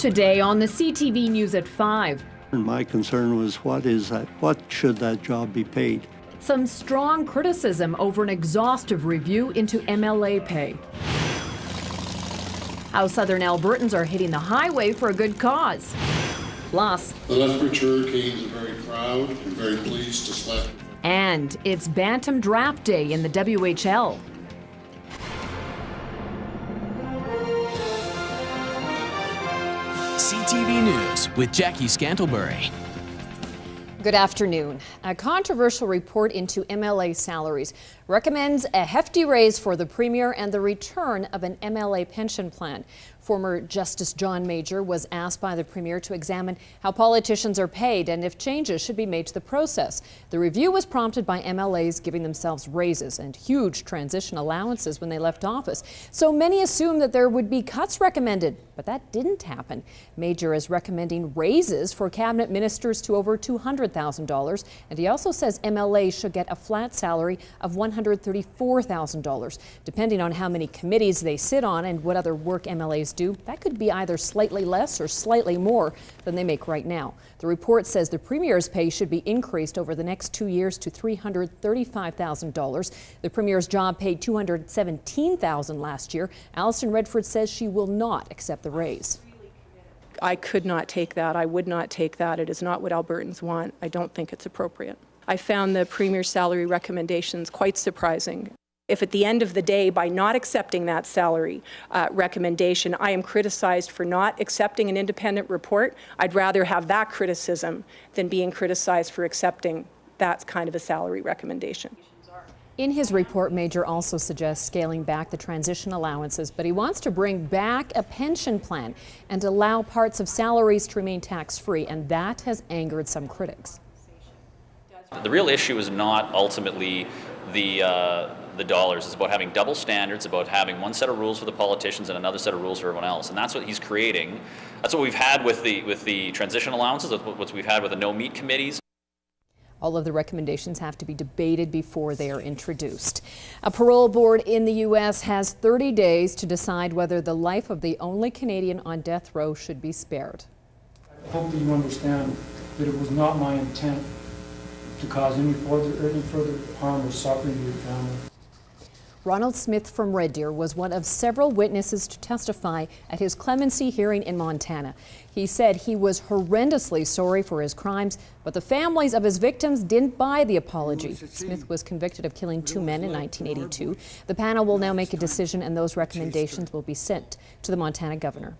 Today on the CTV News at 5. And my concern was, what should that job be paid? Some strong criticism over an exhaustive review into MLA pay. How Southern Albertans are hitting the highway for a good cause. Plus, the Lethbridge Hurricanes are very proud and very pleased to select. And it's Bantam Draft Day in the WHL. CTV News with Jackie Scantlebury. Good afternoon. A controversial report into MLA salaries recommends a hefty raise for the Premier and the return of an MLA pension plan. Former Justice John Major was asked by the Premier to examine how politicians are paid and if changes should be made to the process. The review was prompted by MLAs giving themselves raises and huge transition allowances when they left office. So many assumed that there would be cuts recommended, but that didn't happen. Major is recommending raises for cabinet ministers to over $200,000, and he also says MLAs should get a flat salary of $134,000. Depending on how many committees they sit on and what other work MLAs do, that could be either slightly less or slightly more than they make right now. The report says the Premier's pay should be increased over the next 2 years to $335,000. The Premier's job paid $217,000 last year. Alison Redford says she will not accept the raise. I could not take that. I would not take that. It is not what Albertans want. I don't think it's appropriate. I found the Premier's salary recommendations quite surprising. If at the end of the day, by not accepting that salary recommendation, I am criticized for not accepting an independent report, I'd rather have that criticism than being criticized for accepting that kind of a salary recommendation. In his report, Major also suggests scaling back the transition allowances, but he wants to bring back a pension plan and allow parts of salaries to remain tax-free, and that has angered some critics. The real issue is not ultimately the dollars. It's about having double standards, about having one set of rules for the politicians and another set of rules for everyone else. And that's what he's creating. That's what we've had with the transition allowances, that's what we've had with the no-meat committees. All of the recommendations have to be debated before they are introduced. A parole board in the U.S. has 30 days to decide whether the life of the only Canadian on death row should be spared. I hope that you understand that it was not my intent to cause any further harm or suffering to your family. Ronald Smith from Red Deer was one of several witnesses to testify at his clemency hearing in Montana. He said he was horrendously sorry for his crimes, but the families of his victims didn't buy the apology. Smith was convicted of killing 2 men in 1982. The panel will now make a decision, and those recommendations will be sent to the Montana governor.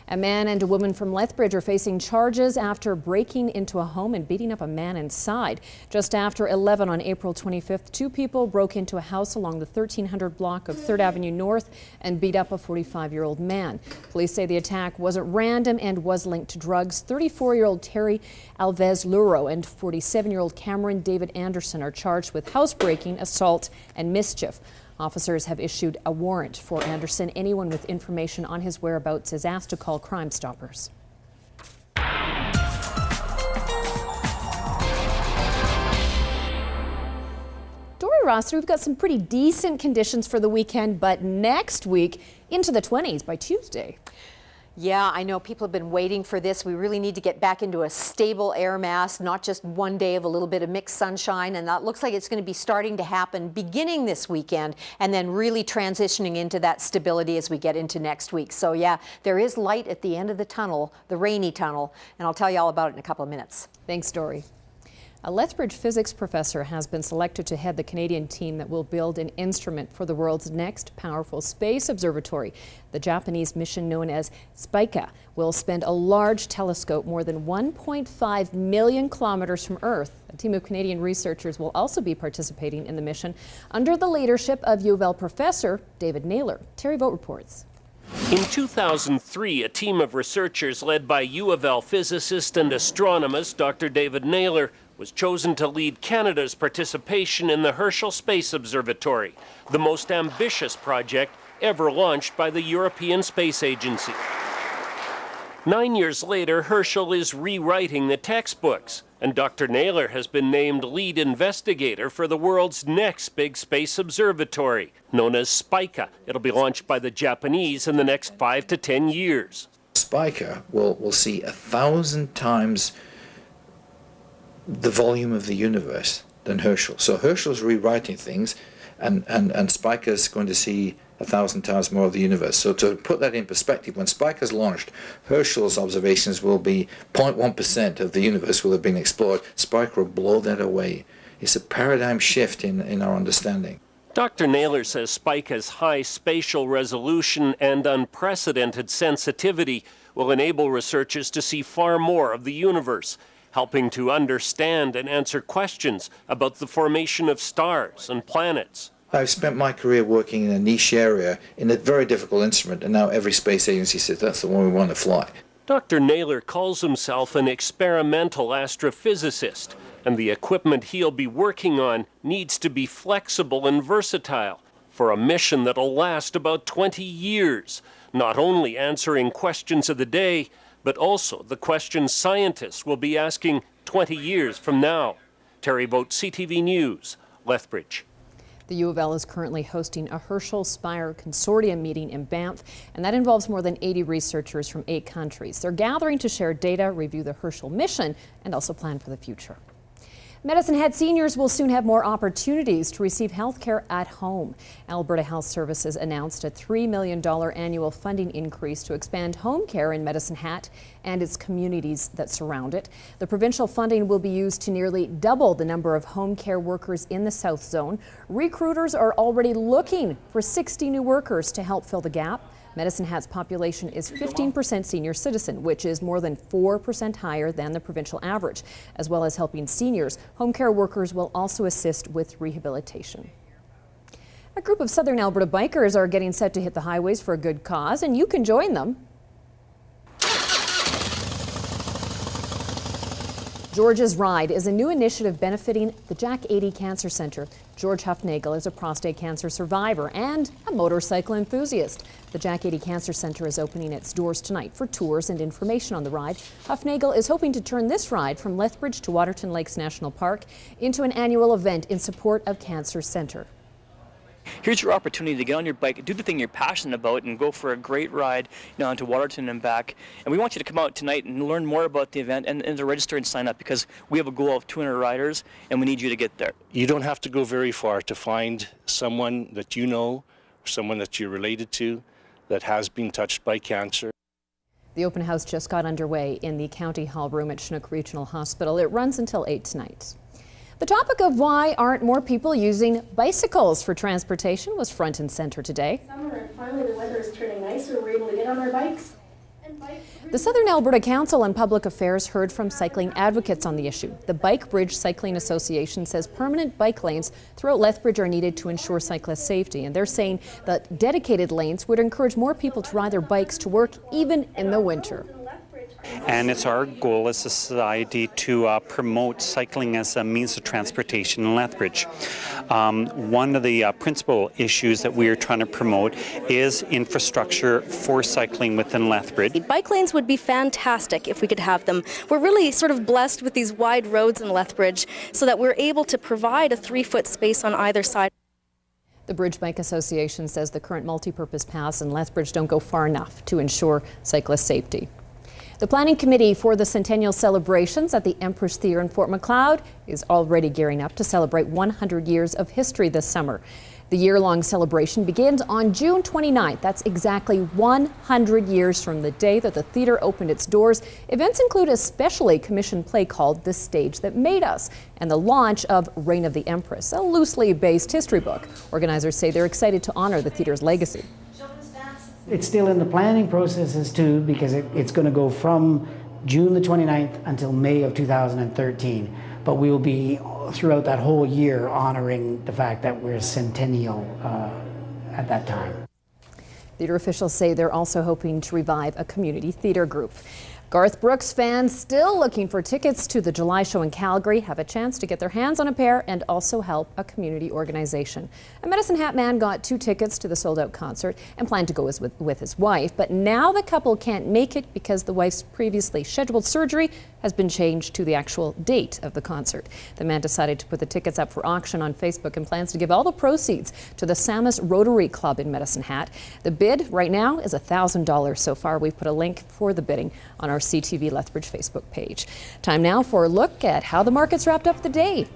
A man and a woman from Lethbridge are facing charges after breaking into a home and beating up a man inside. Just after 11 on April 25th, 2 people broke into a house along the 1300 block of 3rd Avenue North and beat up a 45-year-old man. Police say the attack wasn't random and was linked to drugs. 34-year-old Terry Alves Luro and 47-year-old Cameron David Anderson are charged with housebreaking, assault, and mischief. Officers have issued a warrant for Anderson. Anyone with information on his whereabouts is asked to call Crime Stoppers. Dory Roster, we've got some pretty decent conditions for the weekend, but next week into the 20s by Tuesday. Yeah, I know people have been waiting for this. We really need to get back into a stable air mass, not just one day of a little bit of mixed sunshine. And that looks like it's going to be starting to happen beginning this weekend and then really transitioning into that stability as we get into next week. So yeah, there is light at the end of the tunnel, the rainy tunnel, and I'll tell you all about it in a couple of minutes. Thanks, Dory. A Lethbridge physics professor has been selected to head the Canadian team that will build an instrument for the world's next powerful space observatory. The Japanese mission, known as Spica, will spend a large telescope more than 1.5 million kilometers from Earth. A team of Canadian researchers will also be participating in the mission under the leadership of U of L professor David Naylor. Terry Vogt reports. In 2003, a team of researchers led by U of L physicist and astronomist Dr. David Naylor was chosen to lead Canada's participation in the Herschel Space Observatory, the most ambitious project ever launched by the European Space Agency. 9 years later, Herschel is rewriting the textbooks, and Dr. Naylor has been named lead investigator for the world's next big space observatory, known as Spica. It'll be launched by the Japanese in the next 5 to 10 years. Spiker will see 1,000 times the volume of the universe than Herschel. So Herschel's rewriting things, and Spiker's going to see 1,000 times more of the universe. So to put that in perspective, when Spiker's launched, Herschel's observations will be 0.1% of the universe will have been explored. Spiker will blow that away. It's a paradigm shift in our understanding. Dr. Naylor says Spica's high spatial resolution and unprecedented sensitivity will enable researchers to see far more of the universe, helping to understand and answer questions about the formation of stars and planets. I've spent my career working in a niche area in a very difficult instrument, and now every space agency says that's the one we want to fly. Dr. Naylor calls himself an experimental astrophysicist, and the equipment he'll be working on needs to be flexible and versatile for a mission that'll last about 20 years, not only answering questions of the day, but also the questions scientists will be asking 20 years from now. Terry Vogt, CTV News, Lethbridge. The U of L is currently hosting a Herschel Spire Consortium meeting in Banff, and that involves more than 80 researchers from 8 countries. They're gathering to share data, review the Herschel mission, and also plan for the future. Medicine Hat seniors will soon have more opportunities to receive health care at home. Alberta Health Services announced a $3 million annual funding increase to expand home care in Medicine Hat and its communities that surround it. The provincial funding will be used to nearly double the number of home care workers in the South Zone. Recruiters are already looking for 60 new workers to help fill the gap. Medicine Hat's population is 15% senior citizen, which is more than 4% higher than the provincial average. As well as helping seniors, home care workers will also assist with rehabilitation. A group of Southern Alberta bikers are getting set to hit the highways for a good cause, and you can join them. George's Ride is a new initiative benefiting the Jack 80 Cancer Centre. George Huffnagel is a prostate cancer survivor and a motorcycle enthusiast. The Jack 80 Cancer Centre is opening its doors tonight for tours and information on the ride. Huffnagel is hoping to turn this ride from Lethbridge to Waterton Lakes National Park into an annual event in support of Cancer Centre. Here's your opportunity to get on your bike, do the thing you're passionate about, and go for a great ride, to Waterton and back. And we want you to come out tonight and learn more about the event and to register and sign up, because we have a goal of 200 riders, and we need you to get there. You don't have to go very far to find someone that you know, or someone that you're related to, that has been touched by cancer. The open house just got underway in the County Hall room at Chinook Regional Hospital. It runs until 8 tonight. The topic of why aren't more people using bicycles for transportation was front and center today. Summer, and finally the weather is turning nicer. We're able to get on our bikes. The Southern Alberta Council on Public Affairs heard from cycling advocates on the issue. The Bike Bridge Cycling Association says permanent bike lanes throughout Lethbridge are needed to ensure cyclist safety, and they're saying that dedicated lanes would encourage more people to ride their bikes to work even in the winter. And it's our goal as a society to promote cycling as a means of transportation in Lethbridge. One of the principal issues that we are trying to promote is infrastructure for cycling within Lethbridge. Bike lanes would be fantastic if we could have them. We're really sort of blessed with these wide roads in Lethbridge so that we're able to provide a 3-foot space on either side. The Bridge Bike Association says the current multi-purpose paths in Lethbridge don't go far enough to ensure cyclist safety. The planning committee for the centennial celebrations at the Empress Theatre in Fort Macleod is already gearing up to celebrate 100 years of history this summer. The year-long celebration begins on June 29th. That's exactly 100 years from the day that the theatre opened its doors. Events include a specially commissioned play called The Stage That Made Us and the launch of Reign of the Empress, a loosely based history book. Organizers say they're excited to honor the theatre's legacy. It's still in the planning processes too, because it's going to go from June the 29th until May of 2013. But we will be throughout that whole year honoring the fact that we're centennial at that time. Theatre officials say they're also hoping to revive a community theatre group. Garth Brooks fans still looking for tickets to the July show in Calgary have a chance to get their hands on a pair and also help a community organization. A Medicine Hat man got 2 tickets to the sold-out concert and planned to go with his wife, but now the couple can't make it because the wife's previously scheduled surgery has been changed to the actual date of the concert. The man decided to put the tickets up for auction on Facebook and plans to give all the proceeds to the Samus Rotary Club in Medicine Hat. The bid right now is $1,000 so far. We've put a link for the bidding on our CTV Lethbridge Facebook page. Time now for a look at how the markets wrapped up the day.